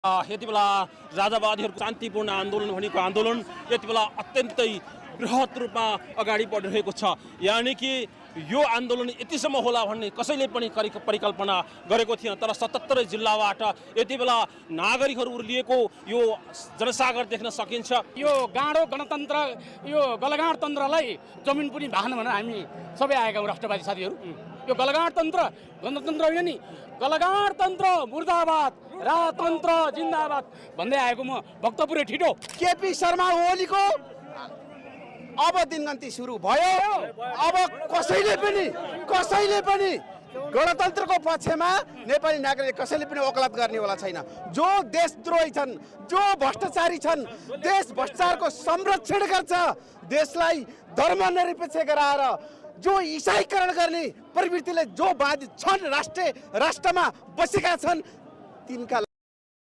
यति बेला राजावादीहरूको शान्तिपूर्ण आन्दोलन भनेको आन्दोलन यति बेला अत्यन्तै बृहत रूपमा अगाडि बढिरहेको छ। यानि कि यो आन्दोलन यतिसम्म होला भन्ने कसैले पनि परिकल्पना गरेको थिएन। तर 77 जिल्लाबाट यति बेला नागरिकहरू उर्लिएको यो जनसागर देख्न सकिन्छ। यो गाँडो गणतन्त्र, यो गलगाँड तन्त्रलाई जमिन पनि भान भनेर हामी सबै आएका हौँ राष्ट्रवादी साथीहरू। यो गलगाँड तन्त्र गणतन्त्र होइन नि, गलगाँड तन्त्र मुर्दाबाद, राजतन्त्र जिन्दाबाद भन्दै आएको म भक्तपुरे ठिटो। केपी शर्मा ओलीको अब दिनगन्ती सुरु भयो। अब कसैले पनि गणतन्त्रको पक्षमा नेपाली नागरिक कसैले पनि वकालत गर्नेवाला छैन। जो देशद्रोही छन्, जो भ्रष्टाचारी छन्, देश भ्रष्टाचारको संरक्षण गर्छ, देशलाई धर्मनिरपेक्ष गराएर जो इसाईकरण गर्ने प्रवृत्तिले जो बाधित छन्, राष्ट्रमा बसेका छन्, तिनका